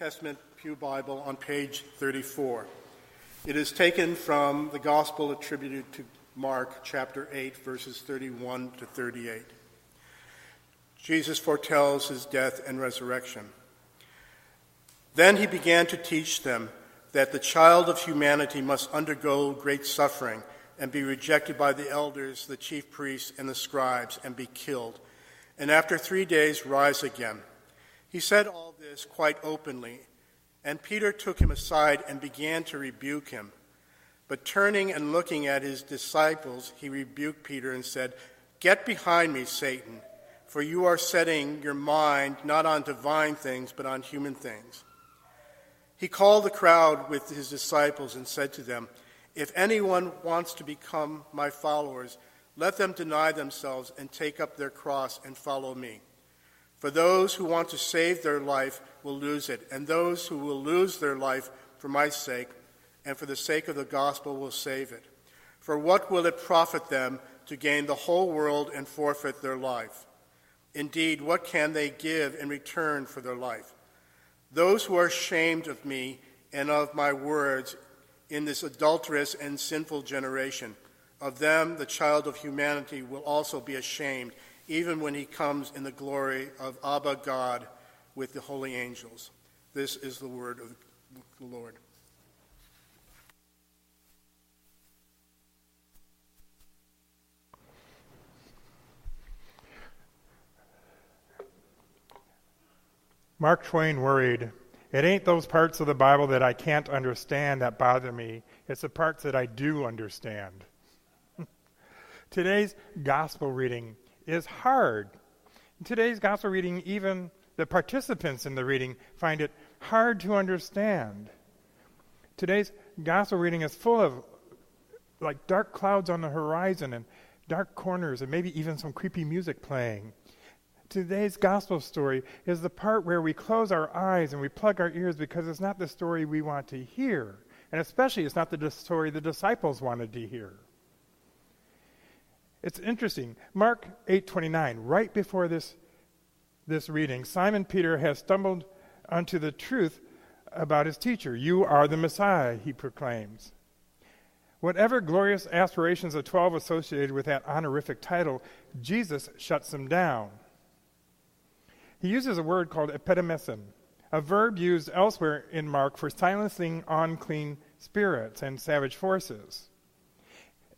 Testament Pew Bible on page 34. It is taken from the Gospel attributed to Mark, chapter 8, verses 31 to 38. Jesus foretells his death and resurrection. Then he began to teach them that the child of humanity must undergo great suffering and be rejected by the elders, the chief priests, and the scribes, and be killed, and after 3 days rise again. He said all this quite openly, and Peter took him aside and began to rebuke him. But turning and looking at his disciples, he rebuked Peter and said, "Get behind me, Satan, for you are setting your mind not on divine things, but on human things." He called the crowd with his disciples and said to them, "If anyone wants to become my followers, let them deny themselves and take up their cross and follow me. For those who want to save their life will lose it, and those who will lose their life for my sake and for the sake of the gospel will save it. For what will it profit them to gain the whole world and forfeit their life? Indeed, what can they give in return for their life? Those who are ashamed of me and of my words in this adulterous and sinful generation, of them the child of humanity will also be ashamed, even when he comes in the glory of Abba God with the holy angels." This is the word of the Lord. Mark Twain worried, "It ain't those parts of the Bible that I can't understand that bother me. It's the parts that I do understand." Today's gospel reading is hard. In today's gospel reading, even the participants in the reading find it hard to understand. Today's gospel reading is full of like dark clouds on the horizon and dark corners and maybe even some creepy music playing. Today's gospel story is the part where we close our eyes and we plug our ears because it's not the story we want to hear. And especially it's not the story the disciples wanted to hear. It's interesting. Mark 8:29, right before this reading, Simon Peter has stumbled onto the truth about his teacher. "You are the Messiah," he proclaims. Whatever glorious aspirations of 12 associated with that honorific title, Jesus shuts them down. He uses a word called epidemesin, a verb used elsewhere in Mark for silencing unclean spirits and savage forces.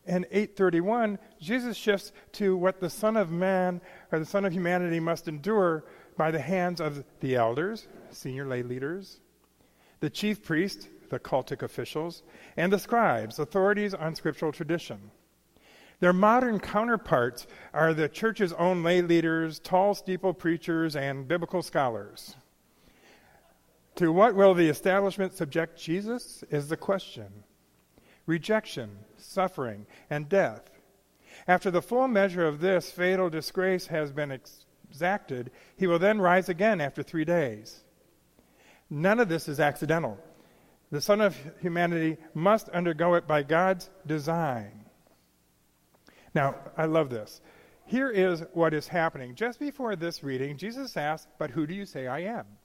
In 8:31, Jesus shifts to what the Son of Man or the Son of Humanity must endure by the hands of the elders, senior lay leaders, the chief priests, the cultic officials, and the scribes, authorities on scriptural tradition. Their modern counterparts are the church's own lay leaders, tall steeple preachers, and biblical scholars. To what will the establishment subject Jesus is the question. Rejection, suffering, and death. After the full measure of this fatal disgrace has been exacted, he will then rise again after 3 days. None of this is accidental. The Son of Humanity must undergo it by God's design. Now, I love this. Here is what is happening. Just before this reading, Jesus asks, "But who do you say I am?"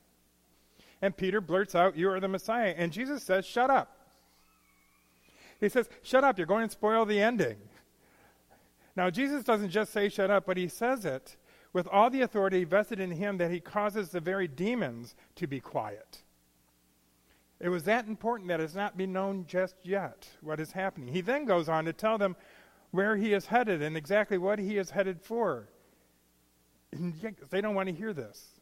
And Peter blurts out, "You are the Messiah." And Jesus says, "Shut up." He says, "Shut up, you're going to spoil the ending." Now, Jesus doesn't just say shut up, but he says it with all the authority vested in him that he causes the very demons to be quiet. It was that important that it's not been known just yet what is happening. He then goes on to tell them where he is headed and exactly what he is headed for. And they don't want to hear this.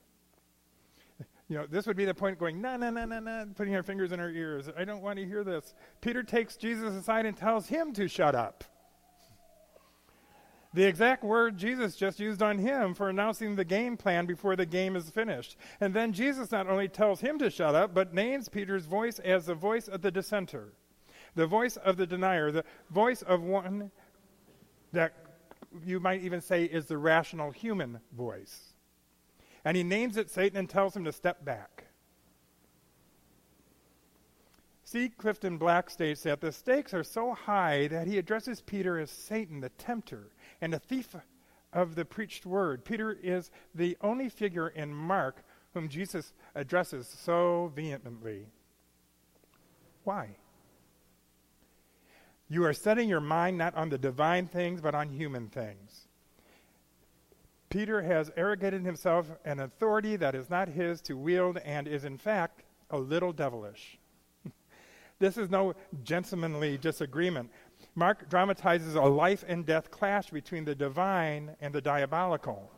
This would be the point going, no, putting our fingers in our ears. I don't want to hear this. Peter takes Jesus aside and tells him to shut up. The exact word Jesus just used on him for announcing the game plan before the game is finished. And then Jesus not only tells him to shut up, but names Peter's voice as the voice of the dissenter, the voice of the denier, the voice of one that you might even say is the rational human voice. And he names it Satan and tells him to step back. C. Clifton Black states that the stakes are so high that he addresses Peter as Satan, the tempter, and the thief of the preached word. Peter is the only figure in Mark whom Jesus addresses so vehemently. Why? You are setting your mind not on the divine things, but on human things. Peter has arrogated himself an authority that is not his to wield and is in fact a little devilish. This is no gentlemanly disagreement. Mark dramatizes a life and death clash between the divine and the diabolical.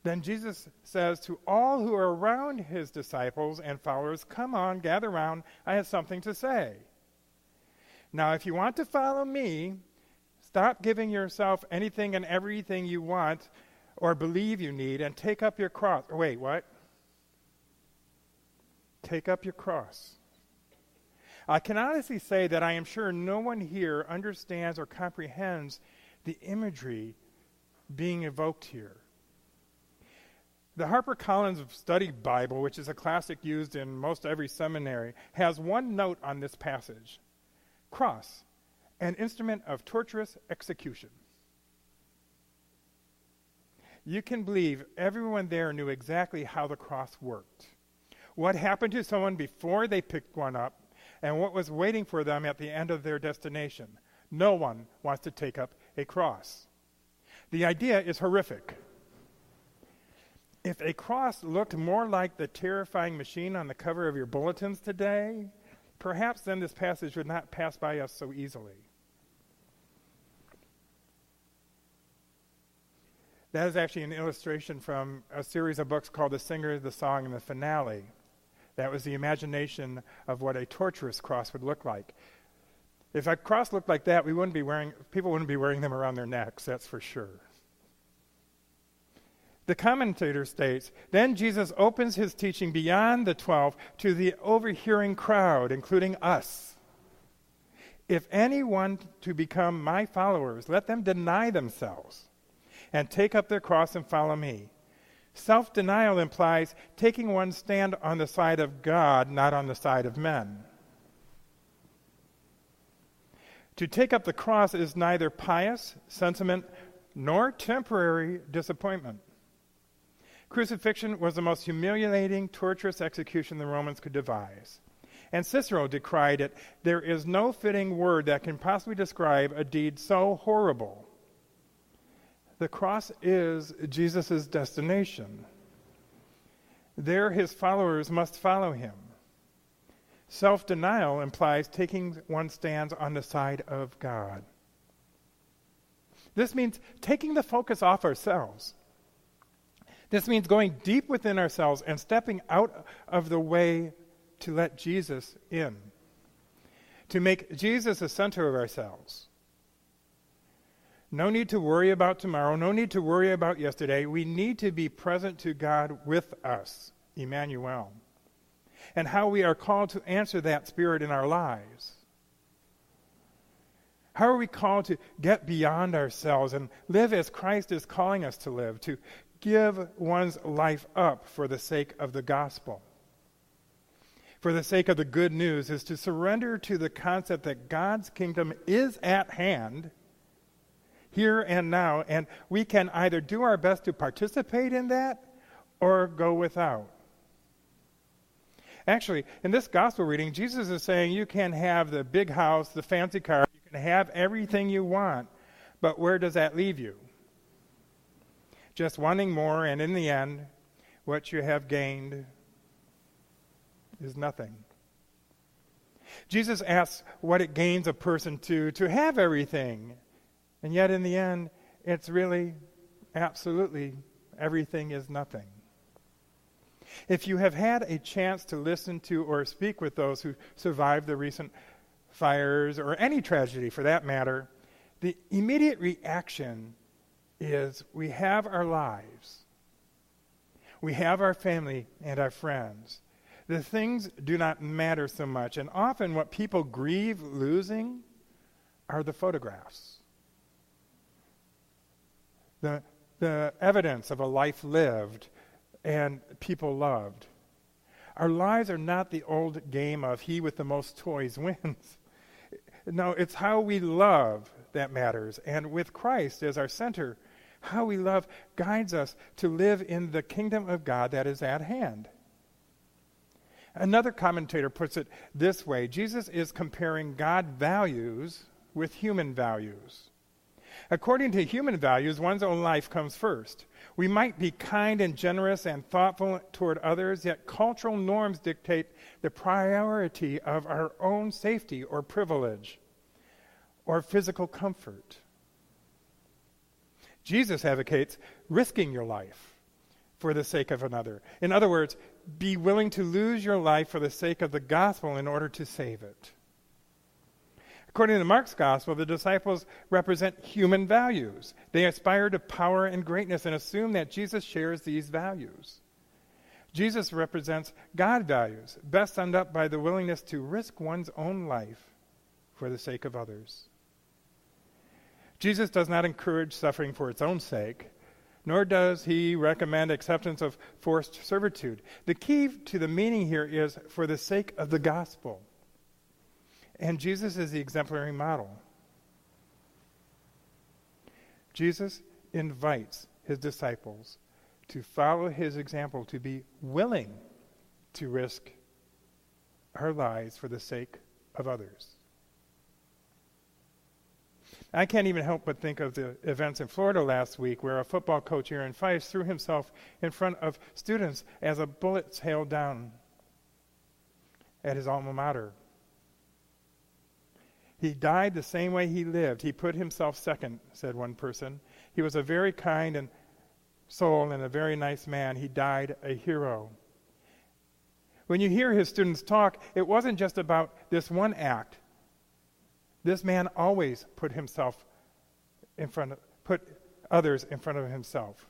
Then Jesus says to all who are around his disciples and followers, "Come on, gather round, I have something to say. Now, if you want to follow me, stop giving yourself anything and everything you want or believe you need and take up your cross." Wait, what? Take up your cross. I can honestly say that I am sure no one here understands or comprehends the imagery being evoked here. The HarperCollins Study Bible, which is a classic used in most every seminary, has one note on this passage: cross, an instrument of torturous execution. You can believe everyone there knew exactly how the cross worked, what happened to someone before they picked one up, and what was waiting for them at the end of their destination. No one wants to take up a cross. The idea is horrific. If a cross looked more like the terrifying machine on the cover of your bulletins today, perhaps then this passage would not pass by us so easily. That is actually an illustration from a series of books called The Singer, the Song, and the Finale. That was the imagination of what a torturous cross would look like. If a cross looked like that, people wouldn't be wearing them around their necks, that's for sure. The commentator states, then Jesus opens his teaching beyond the 12 to the overhearing crowd, including us. If any want to become my followers, let them deny themselves and take up their cross and follow me. Self-denial implies taking one's stand on the side of God, not on the side of men. To take up the cross is neither pious sentiment nor temporary disappointment. Crucifixion was the most humiliating, torturous execution the Romans could devise. And Cicero decried it. There is no fitting word that can possibly describe a deed so horrible. The cross is Jesus' destination. There his followers must follow him. Self-denial implies taking one's stance on the side of God. This means taking the focus off ourselves. This means going deep within ourselves and stepping out of the way to let Jesus in, to make Jesus the center of ourselves. No need to worry about tomorrow. No need to worry about yesterday. We need to be present to God with us, Emmanuel, and how we are called to answer that Spirit in our lives. How are we called to get beyond ourselves and live as Christ is calling us to live, to give one's life up for the sake of the gospel? For the sake of the good news is to surrender to the concept that God's kingdom is at hand, here and now, and we can either do our best to participate in that or go without. Actually, in this gospel reading, Jesus is saying you can have the big house, the fancy car, you can have everything you want, but where does that leave you? Just wanting more, and in the end, what you have gained is nothing. Jesus asks what it gains a person to have everything. And yet in the end, it's really, absolutely, everything is nothing. If you have had a chance to listen to or speak with those who survived the recent fires, or any tragedy for that matter, the immediate reaction is we have our lives. We have our family and our friends. The things do not matter so much, and often what people grieve losing are the photographs. The evidence of a life lived and people loved. Our lives are not the old game of he with the most toys wins. No, it's how we love that matters. And with Christ as our center, How we love guides us to live in the kingdom of God that is at hand. Another commentator puts it this way: Jesus is comparing God values with human values. According to human values, one's own life comes first. We might be kind and generous and thoughtful toward others, yet cultural norms dictate the priority of our own safety or privilege or physical comfort. Jesus advocates risking your life for the sake of another. In other words, be willing to lose your life for the sake of the gospel in order to save it. According to Mark's gospel, the disciples represent human values. They aspire to power and greatness and assume that Jesus shares these values. Jesus represents God values, best summed up by the willingness to risk one's own life for the sake of others. Jesus does not encourage suffering for its own sake, nor does he recommend acceptance of forced servitude. The key to the meaning here is for the sake of the gospel. And Jesus is the exemplary model. Jesus invites his disciples to follow his example, to be willing to risk our lives for the sake of others. I can't even help but think of the events in Florida last week where a football coach here in Fife threw himself in front of students as a bullet hailed down at his alma mater. He died the same way he lived. He put himself second, said one person. He was a very kind and soul and a very nice man. He died a hero. When you hear his students talk, it wasn't just about this one act. This man always put others in front of himself.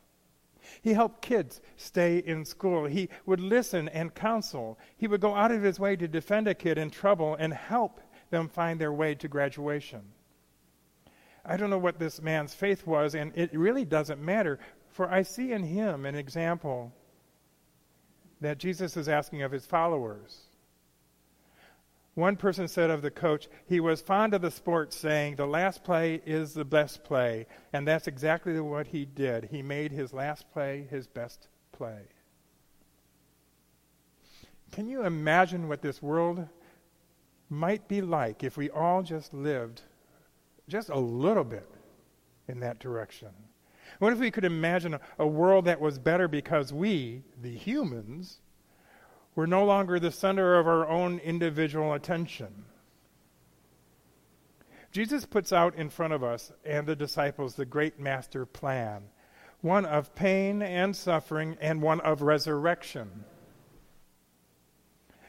He helped kids stay in school. He would listen and counsel. He would go out of his way to defend a kid in trouble and help them find their way to graduation. I don't know what this man's faith was, and it really doesn't matter, for I see in him an example that Jesus is asking of his followers. One person said of the coach, he was fond of the sport, saying, "The last play is the best play." And that's exactly what he did. He made his last play his best play. Can you imagine what this world might be like if we all just lived just a little bit in that direction? What if we could imagine a world that was better because we, the humans, were no longer the center of our own individual attention? Jesus puts out in front of us and the disciples the great master plan, one of pain and suffering and one of resurrection.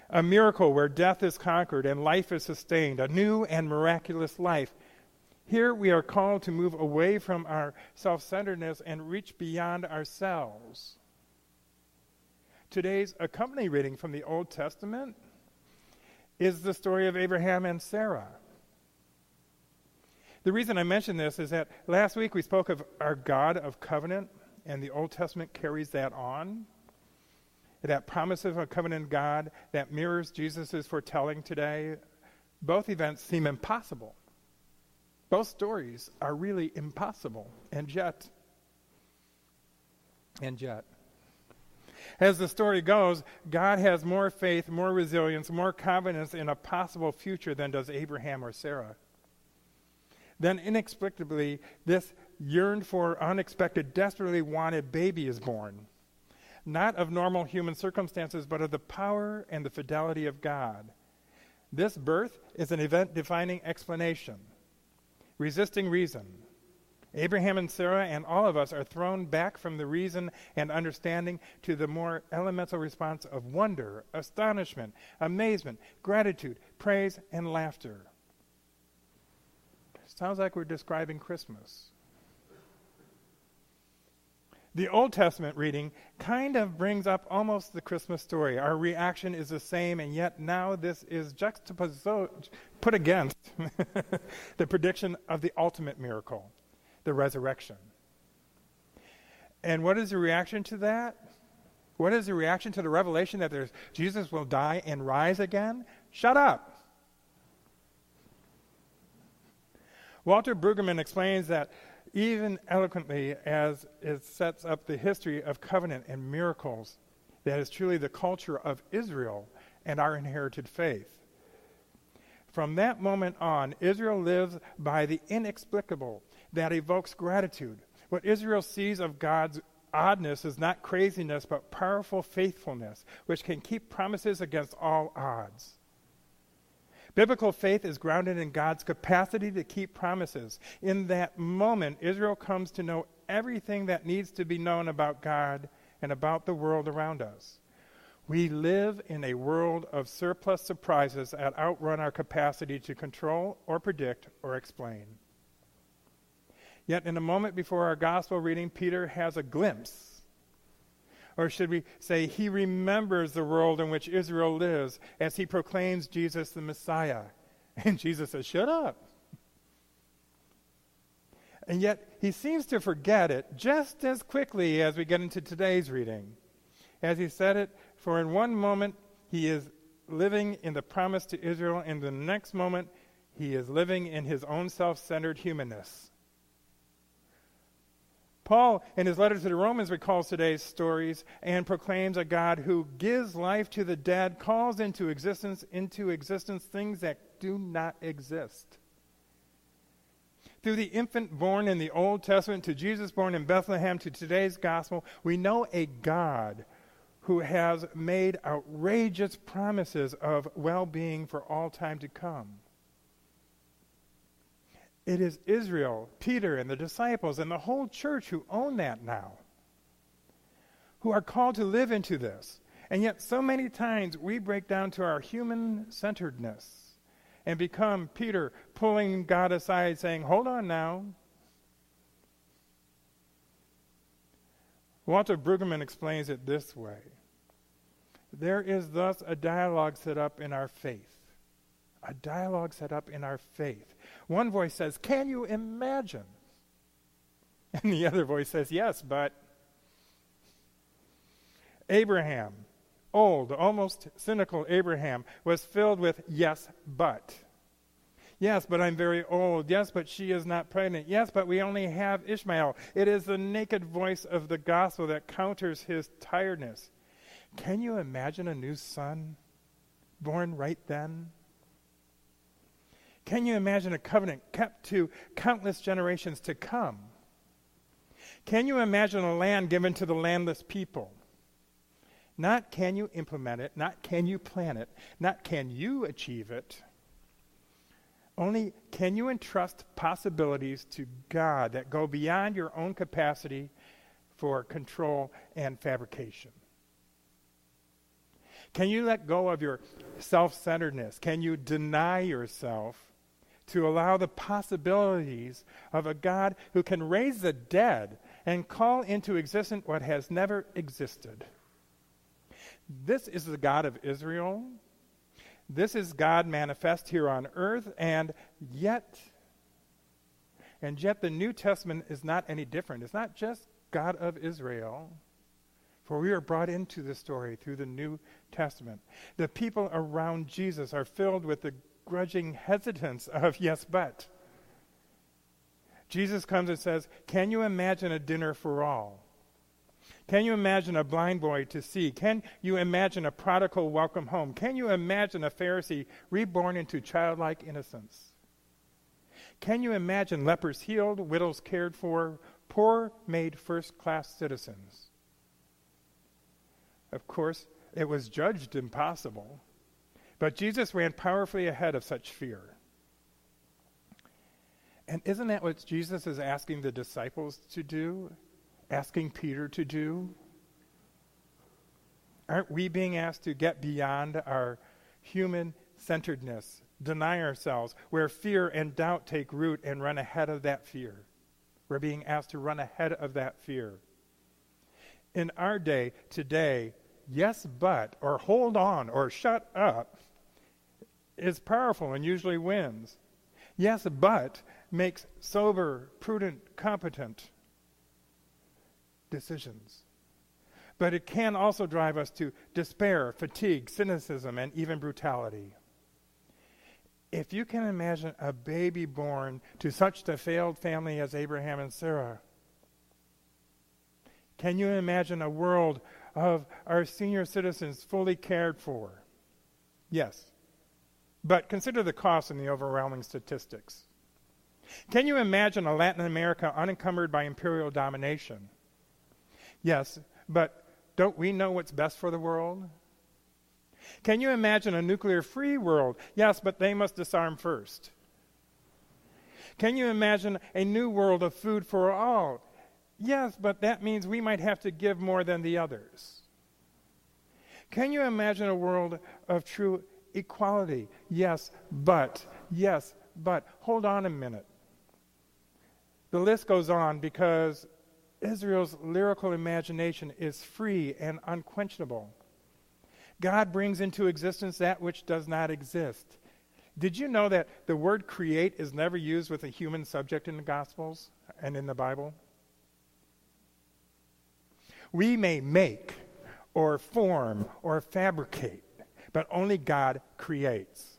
A miracle where death is conquered and life is sustained, a new and miraculous life. Here we are called to move away from our self-centeredness and reach beyond ourselves. Today's accompanying reading from the Old Testament is the story of Abraham and Sarah. The reason I mention this is that last week we spoke of our God of covenant, and the Old Testament carries that on. That promise of a covenant God that mirrors Jesus' foretelling today. Both events seem impossible. Both stories are really impossible. And yet, as the story goes, God has more faith, more resilience, more confidence in a possible future than does Abraham or Sarah. Then inexplicably, this yearned for, unexpected, desperately wanted baby is born. Not of normal human circumstances, but of the power and the fidelity of God. This birth is an event-defining explanation, resisting reason. Abraham and Sarah and all of us are thrown back from the reason and understanding to the more elemental response of wonder, astonishment, amazement, gratitude, praise, and laughter. Sounds like we're describing Christmas. The Old Testament reading kind of brings up almost the Christmas story. Our reaction is the same, and yet now this is put against the prediction of the ultimate miracle, the resurrection. And what is the reaction to that? What is the reaction to the revelation that Jesus will die and rise again? Shut up. Walter Brueggemann explains that even eloquently as it sets up the history of covenant and miracles that is truly the culture of Israel and our inherited faith. From that moment on, Israel lives by the inexplicable that evokes gratitude. What Israel sees of God's oddness is not craziness, but powerful faithfulness, which can keep promises against all odds. Biblical faith is grounded in God's capacity to keep promises. In that moment, Israel comes to know everything that needs to be known about God and about the world around us. We live in a world of surplus surprises that outrun our capacity to control or predict or explain. Yet in a moment before our gospel reading, Peter has a glimpse. Or should we say, he remembers the world in which Israel lives as he proclaims Jesus the Messiah. And Jesus says, shut up. And yet he seems to forget it just as quickly as we get into today's reading. As he said it, for in one moment he is living in the promise to Israel, and the next moment he is living in his own self-centered humanness. Paul, in his letter to the Romans, recalls today's stories and proclaims a God who gives life to the dead, calls into existence things that do not exist. Through the infant born in the Old Testament to Jesus born in Bethlehem to today's gospel, we know a God who has made outrageous promises of well-being for all time to come. It is Israel, Peter, and the disciples, and the whole church who own that now, who are called to live into this. And yet so many times we break down to our human-centeredness and become Peter pulling God aside saying, hold on now. Walter Brueggemann explains it this way. There is thus a dialogue set up in our faith. A dialogue set up in our faith. One voice says, can you imagine? And the other voice says, yes, but. Abraham, old, almost cynical Abraham, was filled with yes, but. Yes, but I'm very old. Yes, but she is not pregnant. Yes, but we only have Ishmael. It is the naked voice of the gospel that counters his tiredness. Can you imagine a new son born right then? Can you imagine a covenant kept to countless generations to come? Can you imagine a land given to the landless people? Not can you implement it, not can you plan it, not can you achieve it. Only can you entrust possibilities to God that go beyond your own capacity for control and fabrication. Can you let go of your self-centeredness? Can you deny yourself to allow the possibilities of a God who can raise the dead and call into existence what has never existed? This is the God of Israel. This is God manifest here on earth, and yet the New Testament is not any different. It's not just God of Israel, for we are brought into the story through the New Testament. The people around Jesus are filled with the grudging hesitance of yes, but. Jesus comes and says, can you imagine a dinner for all? Can you imagine a blind boy to see? Can you imagine a prodigal welcome home? Can you imagine a Pharisee reborn into childlike innocence? Can you imagine lepers healed, widows cared for, poor made first-class citizens? Of course, it was judged impossible, but Jesus ran powerfully ahead of such fear. And isn't that what Jesus is asking the disciples to do? Asking Peter to do? Aren't we being asked to get beyond our human-centeredness, deny ourselves, where fear and doubt take root, and run ahead of that fear? We're being asked to run ahead of that fear. In our day, today, yes, but, or hold on, or shut up, is powerful and usually wins. Yes, but makes sober, prudent, competent decisions. But it can also drive us to despair, fatigue, cynicism, and even brutality. If you can imagine a baby born to such a failed family as Abraham and Sarah, can you imagine a world of our senior citizens fully cared for? Yes. But consider the cost and the overwhelming statistics. Can you imagine a Latin America unencumbered by imperial domination? Yes, but don't we know what's best for the world? Can you imagine a nuclear-free world? Yes, but they must disarm first. Can you imagine a new world of food for all? Yes, but that means we might have to give more than the others. Can you imagine a world of true equality? Yes, but, hold on a minute. The list goes on because Israel's lyrical imagination is free and unquenchable. God brings into existence that which does not exist. Did you know that the word create is never used with a human subject in the Gospels and in the Bible? We may make or form or fabricate, but only God creates.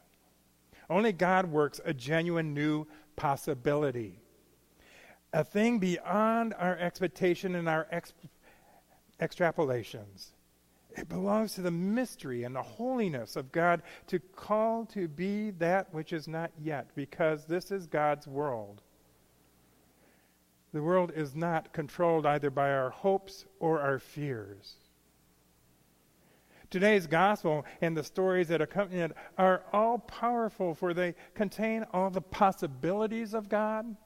Only God works a genuine new possibility. A thing beyond our expectation and our extrapolations. It belongs to the mystery and the holiness of God to call to be that which is not yet, because this is God's world. The world is not controlled either by our hopes or our fears. Today's gospel and the stories that accompany it are all powerful, for they contain all the possibilities of God.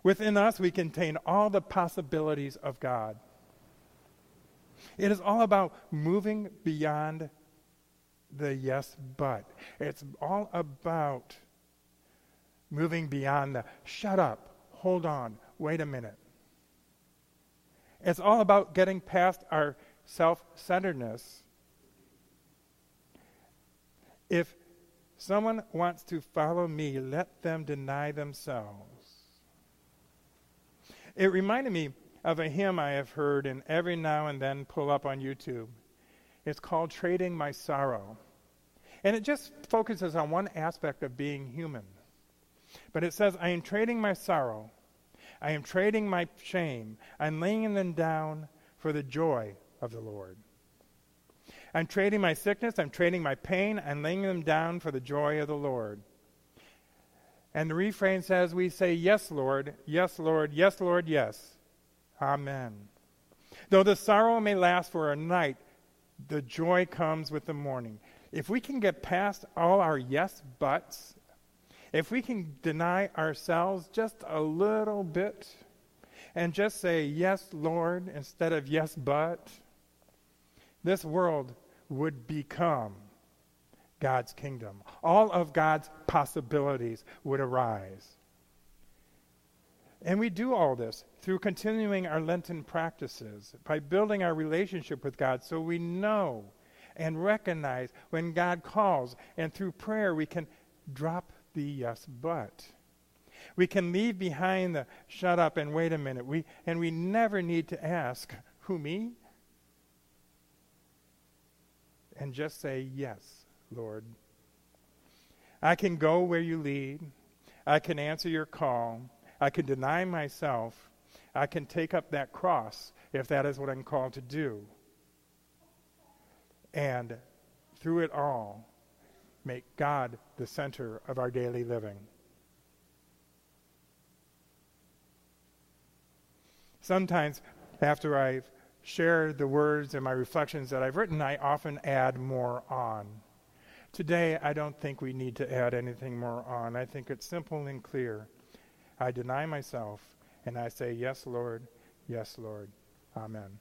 Within us, we contain all the possibilities of God. It is all about moving beyond the yes, but. It's all about moving beyond the shut up, hold on, wait a minute. It's all about getting past our self-centeredness. If someone wants to follow me, let them deny themselves. It reminded me of a hymn I have heard and every now and then pull up on YouTube. It's called Trading My Sorrow. And it just focuses on one aspect of being human. But it says, I am trading my sorrow. I am trading my shame. I'm laying them down for the joy of the Lord. I'm trading my sickness. I'm trading my pain. I'm laying them down for the joy of the Lord. And the refrain says, we say, yes, Lord, yes, Lord, yes, Lord, yes. Amen. Though the sorrow may last for a night, the joy comes with the morning. If we can get past all our yes buts, if we can deny ourselves just a little bit and just say yes, Lord, instead of yes, but, this world would become God's kingdom. All of God's possibilities would arise. And we do all this through continuing our Lenten practices, by building our relationship with God so we know and recognize when God calls. And through prayer, we can drop the yes, but. We can leave behind the shut up and wait a minute. We never need to ask, who, me? And just say, yes, Lord. I can go where you lead. I can answer your call. I can deny myself. I can take up that cross if that is what I'm called to do. And through it all, make God the center of our daily living. Sometimes after I've shared the words and my reflections that I've written, I often add more on. Today, I don't think we need to add anything more on. I think it's simple and clear. I deny myself, and I say, yes, Lord, Amen.